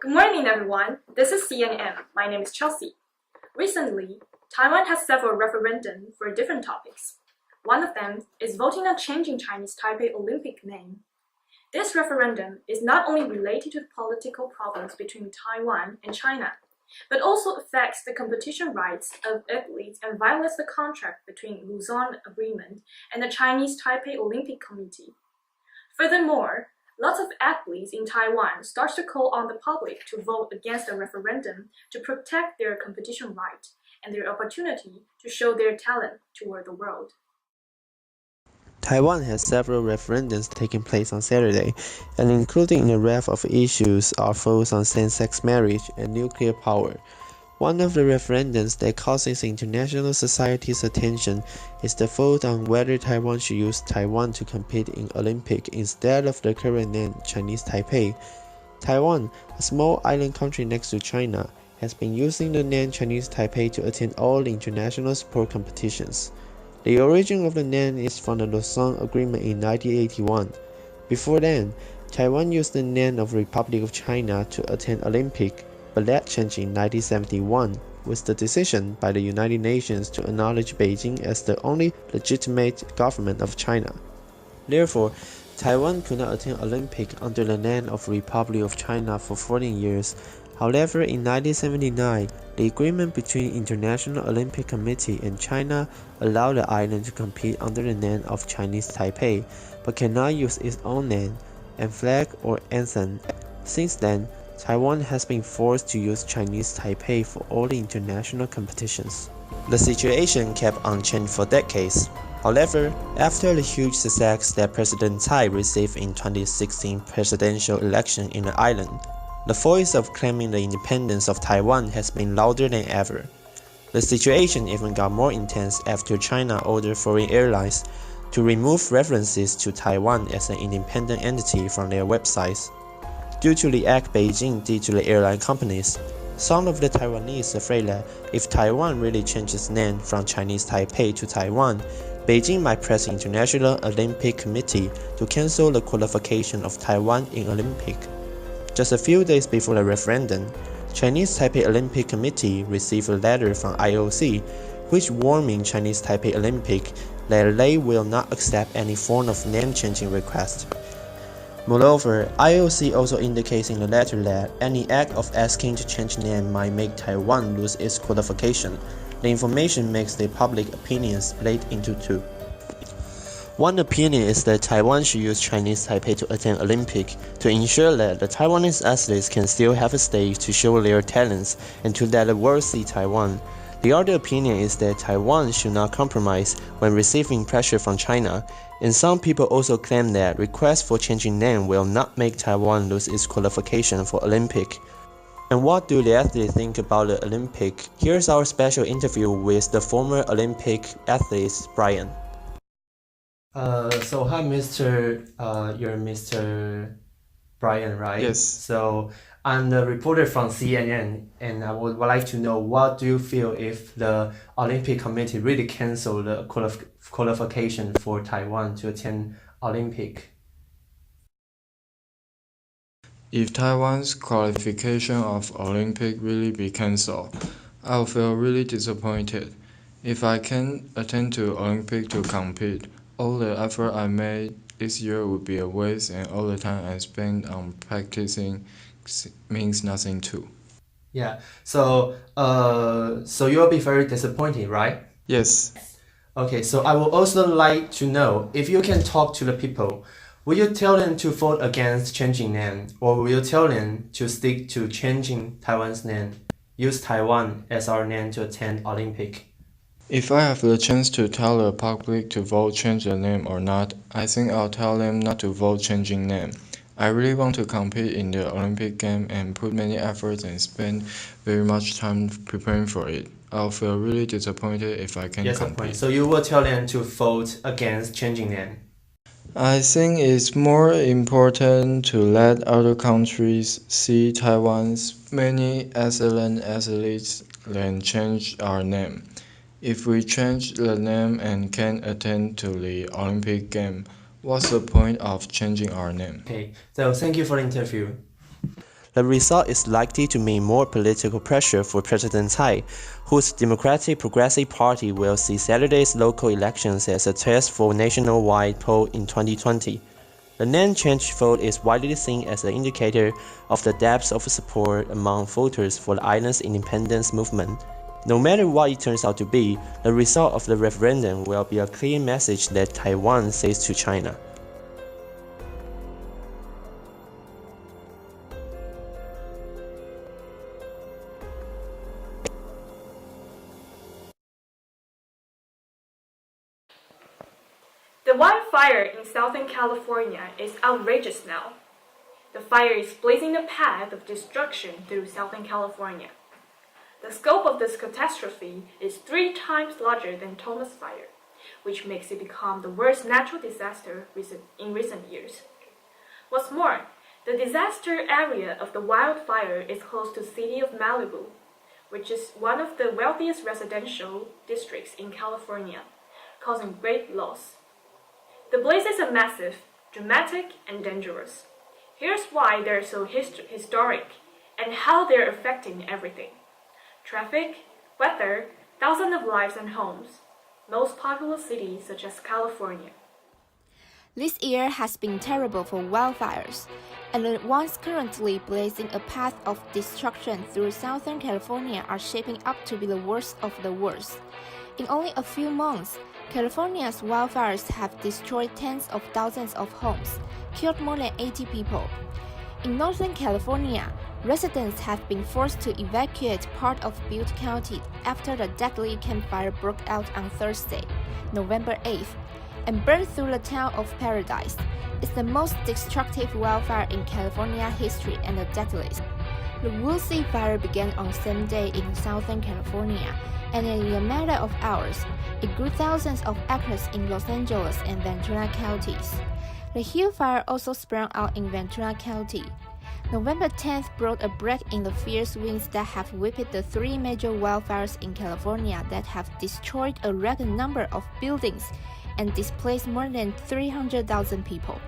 Good morning, everyone. This is CNN. My name is Chelsea. Recently, Taiwan has several referendums for different topics. One of them is voting on changing Chinese Taipei Olympic name. This referendum is not only related to political problems between Taiwan and China, but also affects the competition rights of athletes and violates the contract between Luzon Agreement and the Chinese Taipei Olympic Committee. Furthermore, lots of athletes in Taiwan start to call on the public to vote against the referendum to protect their competition right and their opportunity to show their talent toward the world. Taiwan has several referendums taking place on Saturday, and including in the raft of issues are votes on same-sex marriage and nuclear power. One of the referendums that causes international society's attention is the vote on whether Taiwan should use Taiwan to compete in Olympic instead of the current name Chinese Taipei. Taiwan, a small island country next to China, has been using the name Chinese Taipei to attend all international sport competitions. The origin of the name is from the Luzon Agreement in 1981. Before then, Taiwan used the name of Republic of China to attend Olympic, but that changed in 1971 with the decision by the United Nations to acknowledge Beijing as the only legitimate government of China. Therefore, Taiwan could not attend Olympic under the name of Republic of China for 14 years. However, in 1979, the agreement between International Olympic Committee and China allowed the island to compete under the name of Chinese Taipei, but cannot use its own name and flag or anthem. Since then, Taiwan has been forced to use Chinese Taipei for all the international competitions. The situation kept unchanged for decades. However, after the huge success that President Tsai received in 2016 presidential election in the island, the voice of claiming the independence of Taiwan has been louder than ever. The situation even got more intense after China ordered foreign airlines to remove references to Taiwan as an independent entity from their websites. Due to the act Beijing did to the airline companies, some of the Taiwanese afraid that if Taiwan really changes its name from Chinese Taipei to Taiwan, Beijing might press the International Olympic Committee to cancel the qualification of Taiwan in Olympic. Just a few days before the referendum, Chinese Taipei Olympic Committee received a letter from IOC which warning Chinese Taipei Olympic that they will not accept any form of name-changing request. Moreover, IOC also indicates in the letter that any act of asking to change name might make Taiwan lose its qualification. The information makes the public opinion split into two. One opinion is that Taiwan should use Chinese Taipei to attend Olympic to ensure that the Taiwanese athletes can still have a stage to show their talents and to let the world see Taiwan. The other opinion is that Taiwan should not compromise when receiving pressure from China, and some people also claim that requests for changing name will not make Taiwan lose its qualification for Olympic. And what do the athletes think about the Olympic? Here's our special interview with the former Olympic athlete Brian. So hi, you're Mr. Brian, right? Yes. So I'm the reporter from CNN, and I would like to know what do you feel if the Olympic Committee really cancel the qualification for Taiwan to attend Olympic? If Taiwan's qualification of Olympic really be cancelled, I'll feel really disappointed. If I can't attend to Olympic to compete, all the effort I made this year would be a waste, and all the time I spent on practicing means nothing too. Yeah. So you'll be very disappointed, right? Yes. Okay. So I would also like to know if you can talk to the people. Will you tell them to vote against changing name, or will you tell them to stick to changing Taiwan's name, use Taiwan as our name to attend Olympic? If I have the chance to tell the public to vote change the name or not, I think I'll tell them not to vote changing name. I really want to compete in the Olympic game and put many efforts and spend very much time preparing for it. I'll feel really disappointed if I can't compete. So you will tell them to vote against changing name? I think it's more important to let other countries see Taiwan's many excellent athletes than change our name. If we change the name and can't attend to the Olympic game, what's the point of changing our name? Okay, so thank you for the interview. The result is likely to mean more political pressure for President Tsai, whose Democratic Progressive Party will see Saturday's local elections as a test for nationwide poll in 2020. The name-change vote is widely seen as an indicator of the depth of support among voters for the island's independence movement. No matter what it turns out to be, the result of the referendum will be a clear message that Taiwan says to China. The wildfire in Southern California is outrageous now. The fire is blazing a path of destruction through Southern California. The scope of this catastrophe is 3 times larger than Thomas Fire, which makes it become the worst natural disaster in recent years. What's more, the disaster area of the wildfire is close to the city of Malibu, which is one of the wealthiest residential districts in California, causing great loss. The blazes are massive, dramatic, and dangerous. Here's why they're so historic and how they're affecting everything: traffic, weather, thousands of lives and homes, most populous cities such as California. This year has been terrible for wildfires, and the ones currently blazing a path of destruction through Southern California are shaping up to be the worst of the worst. In only a few months, California's wildfires have destroyed tens of thousands of homes, killed more than 80 people. In Northern California, residents have been forced to evacuate part of Butte County after the deadly campfire broke out on Thursday, November 8th, and burned through the town of Paradise. It's the most destructive wildfire in California history and the deadliest. The Woolsey Fire began on the same day in Southern California, and in a matter of hours, it grew thousands of acres in Los Angeles and Ventura counties. The Hill Fire also sprang out in Ventura County. November 10th brought a break in the fierce winds that have whipped the 3 major wildfires in California that have destroyed a record number of buildings and displaced more than 300,000 people.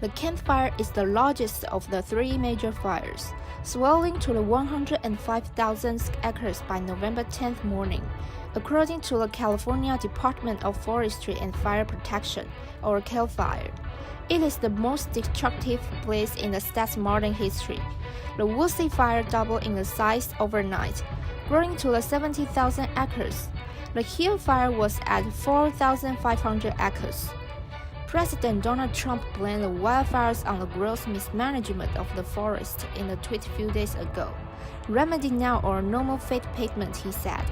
The Camp Fire is the largest of the 3 major fires, swelling to the 105,000 acres by November 10th morning, according to the California Department of Forestry and Fire Protection, or CAL FIRE. It is the most destructive blaze in the state's modern history. The Woolsey Fire doubled in the size overnight, growing to the 70,000 acres. The Hill Fire was at 4,500 acres. President Donald Trump blamed the wildfires on the gross mismanagement of the forest in a tweet a few days ago. Remedy now or normal fate payment, he said.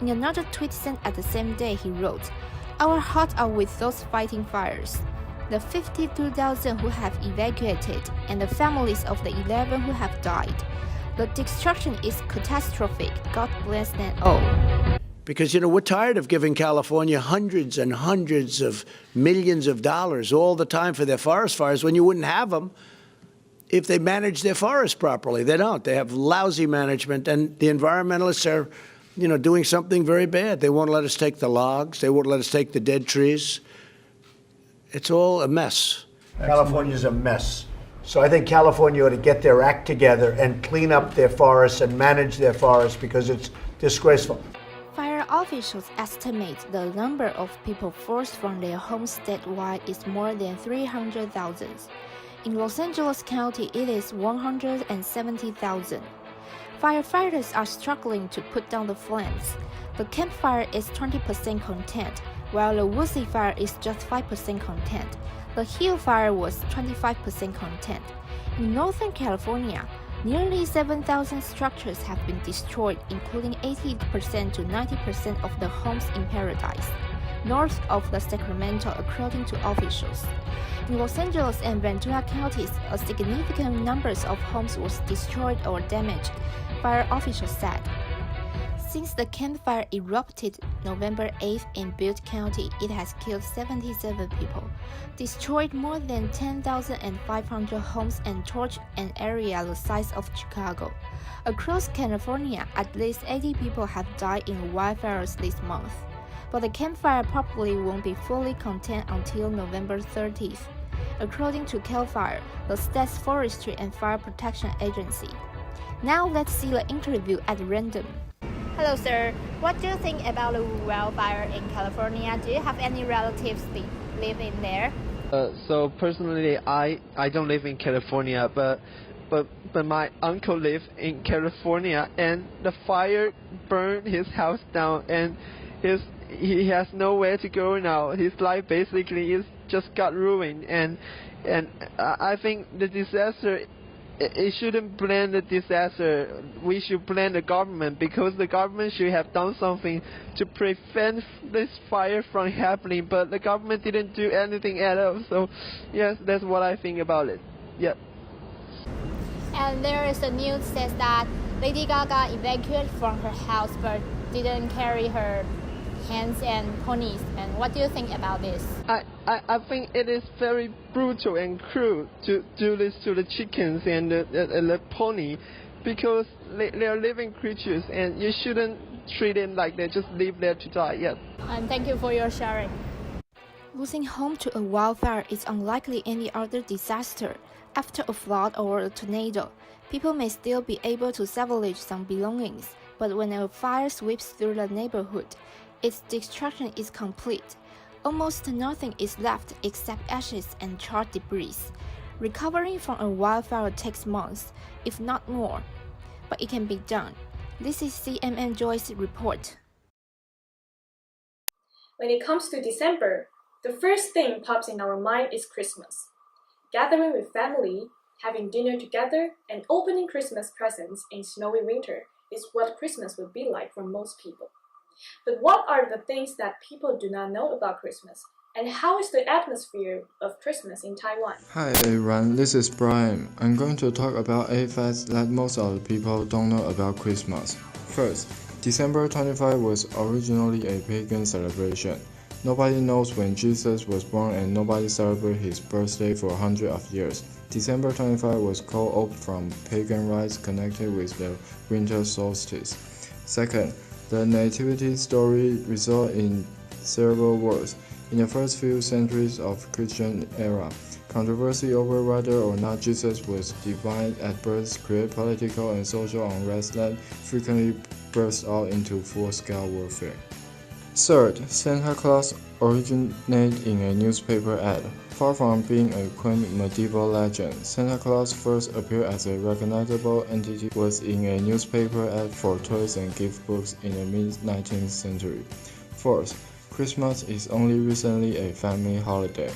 In another tweet sent at the same day, he wrote, "Our hearts are with those fighting fires, the 52,000 who have evacuated, and the families of the 11 who have died. The destruction is catastrophic. God bless them all." Because, we're tired of giving California hundreds and hundreds of millions of dollars all the time for their forest fires when you wouldn't have them if they managed their forests properly. They don't. They have lousy management, and the environmentalists are, doing something very bad. They won't let us take the logs. They won't let us take the dead trees. It's all a mess. California's a mess. So I think California ought to get their act together and clean up their forests and manage their forests because it's disgraceful. Fire officials estimate the number of people forced from their homes statewide is more than 300,000. In Los Angeles County, it is 170,000. Firefighters are struggling to put down the flames. The Camp Fire is 20% content, while the Woolsey Fire is just 5% content. The Hill Fire was 25% content. In Northern California, nearly 7,000 structures have been destroyed, including 80% to 90% of the homes in Paradise, north of the Sacramento, according to officials. In Los Angeles and Ventura counties, a significant number of homes was destroyed or damaged, fire officials said. Since the Camp Fire erupted November 8th in Butte County, it has killed 77 people, destroyed more than 10,500 homes, and torched an area the size of Chicago. Across California, at least 80 people have died in wildfires this month. But the Camp Fire probably won't be fully contained until November 30th. according to CAL FIRE, the state's forestry and fire protection agency. Now let's see the interview at random. Hello, sir. What do you think about the wildfire in California? Do you have any relatives live in there? So personally, I don't live in California, but my uncle lives in California, and the fire burned his house down, and he has nowhere to go now. His life basically is just got ruined, and I think the disaster. It shouldn't blame the disaster. We should blame the government, because the government should have done something to prevent this fire from happening, but the government didn't do anything at all. So yes, that's what I think about it. Yep. And there is a news says that Lady Gaga evacuated from her house but didn't carry her hens and ponies. And what do you think about this? I think it is very brutal and cruel to do this to the chickens and the pony, because they are living creatures, and you shouldn't treat them like they just live there to die. Yep. And thank you for your sharing. Losing home to a wildfire is unlikely any other disaster. After a flood or a tornado, people may still be able to salvage some belongings, but when a fire sweeps through the neighborhood, its destruction is complete. Almost nothing is left except ashes and charred debris. Recovering from a wildfire takes months, if not more, but it can be done. This is CMN Joy's report. When it comes to December, the first thing pops in our mind is Christmas. Gathering with family, having dinner together, and opening Christmas presents in snowy winter is what Christmas would be like for most people. But what are the things that people do not know about Christmas? And how is the atmosphere of Christmas in Taiwan? Hi everyone, this is Brian. I'm going to talk about 8 facts that most of the people don't know about Christmas. First, December 25 was originally a pagan celebration. Nobody knows when Jesus was born, and nobody celebrated his birthday for hundreds of years. December 25 was called off from pagan rites connected with the winter solstice. Second, the nativity story resulted in several wars. In the first few centuries of Christian era, controversy over whether or not Jesus was divine at birth created political and social unrest that frequently burst out into full-scale warfare. Third, Santa Claus originated in a newspaper ad. Far from being a quaint medieval legend, Santa Claus first appeared as a recognizable entity was in a newspaper ad for toys and gift books in the mid-19th century. Fourth, Christmas is only recently a family holiday.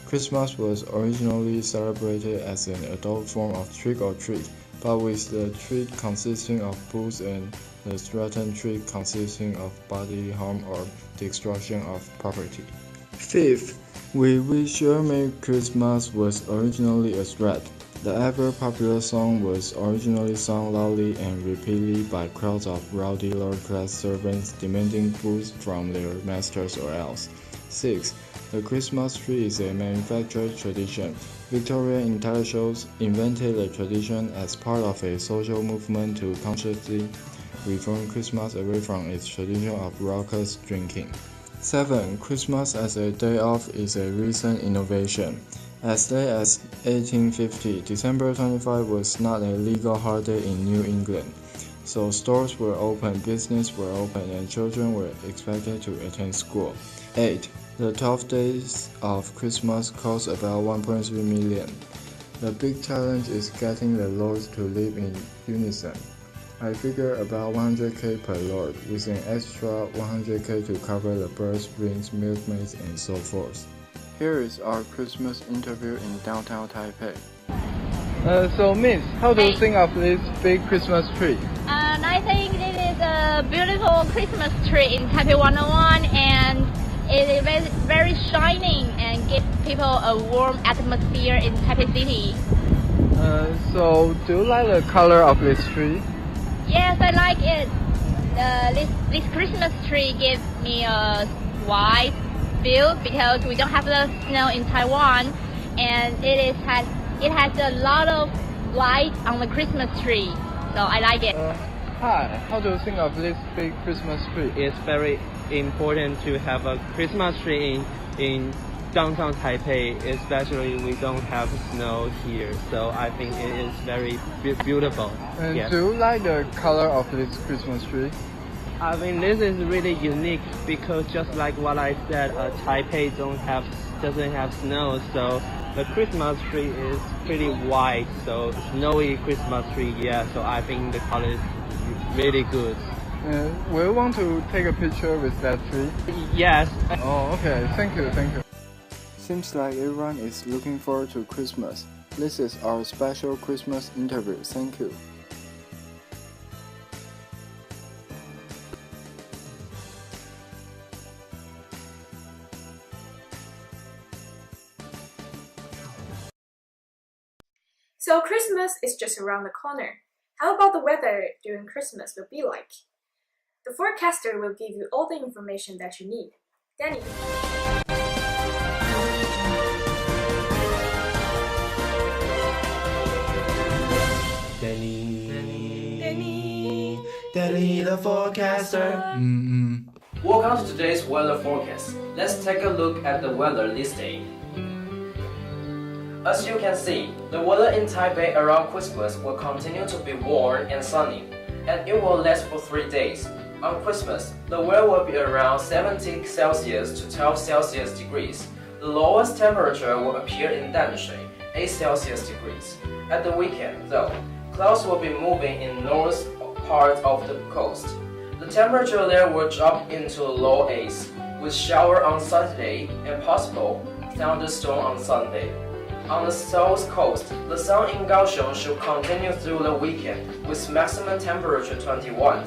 Christmas was originally celebrated as an adult form of trick-or-treat, but with the treat consisting of booze and the threatened treat consisting of bodily harm or destruction of property. Fifth, We Wish You a Merry Christmas was originally a threat. The ever-popular song was originally sung loudly and repeatedly by crowds of rowdy lower-class servants demanding booze from their masters or else. 6. The Christmas tree is a manufactured tradition. Victorian intellectuals invented the tradition as part of a social movement to consciously reform Christmas away from its tradition of raucous drinking. 7. Christmas as a day off is a recent innovation. As late as 1850, December 25 was not a legal holiday in New England, so stores were open, businesses were open, and children were expected to attend school. 8. The 12 days of Christmas cost about 1.3 million. The big challenge is getting the lords to live in unison. I figure about 100k per lord, with an extra 100k to cover the birds, rings, milkmaids, and so forth. Here is our Christmas interview in downtown Taipei. So Miss, how do you think of this big Christmas tree? I think this is a beautiful Christmas tree in Taipei 101, and it is very shining and gives people a warm atmosphere in Taipei City. So do you like the color of this tree? Yes, I like it. This Christmas tree gives me a white feel because we don't have the snow in Taiwan, and it has a lot of light on the Christmas tree, so I like it. Hi, how do you think of this big Christmas tree? It's very important to have a Christmas tree in downtown Taipei, especially we don't have snow here, so I think it is very beautiful. And Yes. do you like the color of this Christmas tree? I mean, this is really unique because just like what I said, Taipei doesn't have snow, so the Christmas tree is pretty white, so snowy Christmas tree. Yeah, so I think the color is really good. And will you want to take a picture with that tree? Yes. Oh, okay. Thank you. Seems like everyone is looking forward to Christmas. This is our special Christmas interview. Thank you. So Christmas is just around the corner. How about the weather during Christmas will be like? The forecaster will give you all the information that you need. Danny. Danny the forecaster. Welcome to today's weather forecast. Let's take a look at the weather this day. As you can see, the weather in Taipei around Christmas will continue to be warm and sunny, and it will last for 3 days. On Christmas, the weather will be around 17 Celsius to 12 Celsius degrees. The lowest temperature will appear in Danshui, 8 Celsius degrees. At the weekend, though, clouds will be moving in north part of the coast. The temperature there will drop into low 8s, with shower on Saturday and possible thunderstorm on Sunday. On the south coast, the sun in Kaohsiung should continue through the weekend with maximum temperature 21.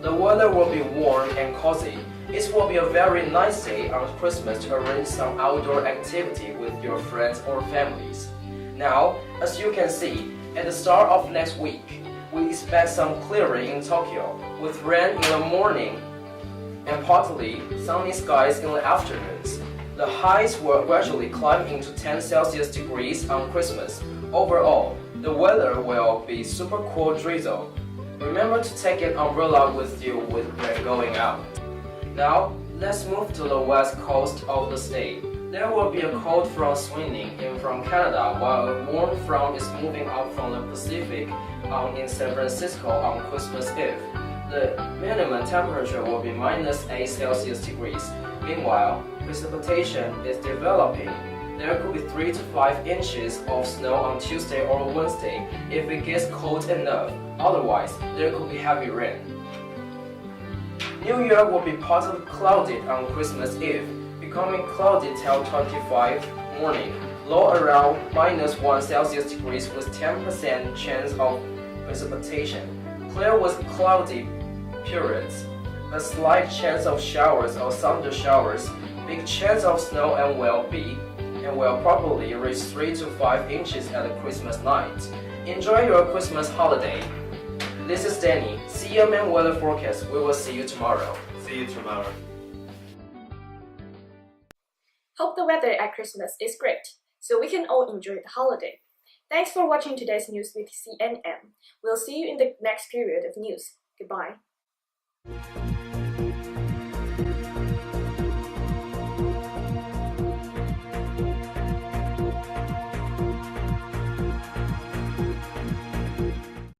The weather will be warm and cozy. It will be a very nice day on Christmas to arrange some outdoor activity with your friends or families. Now, as you can see, at the start of next week, we expect some clearing in Tokyo, with rain in the morning and partly sunny skies in the afternoons. The highs will gradually climb into 10 Celsius degrees on Christmas. Overall, the weather will be super cool drizzle. Remember to take an umbrella with you when going out. Now, let's move to the west coast of the state. There will be a cold front swinging in from Canada while a warm front is moving up from the Pacific in San Francisco on Christmas Eve. The minimum temperature will be minus 8 Celsius degrees. Meanwhile, precipitation is developing. There could be 3 to 5 inches of snow on Tuesday or Wednesday if it gets cold enough. Otherwise, there could be heavy rain. New York will be partly cloudy on Christmas Eve, becoming cloudy till 25 morning. Low around minus 1 Celsius degrees with 10% chance of precipitation. Clear with cloudy periods. A slight chance of showers or thunder showers. Big chance of snow and will probably reach 3 to 5 inches at the Christmas night. Enjoy your Christmas holiday. This is Danny, CMM Weather Forecast. We will see you tomorrow. See you tomorrow. Hope the weather at Christmas is great, so we can all enjoy the holiday. Thanks for watching today's news with CNN. We'll see you in the next period of news. Goodbye.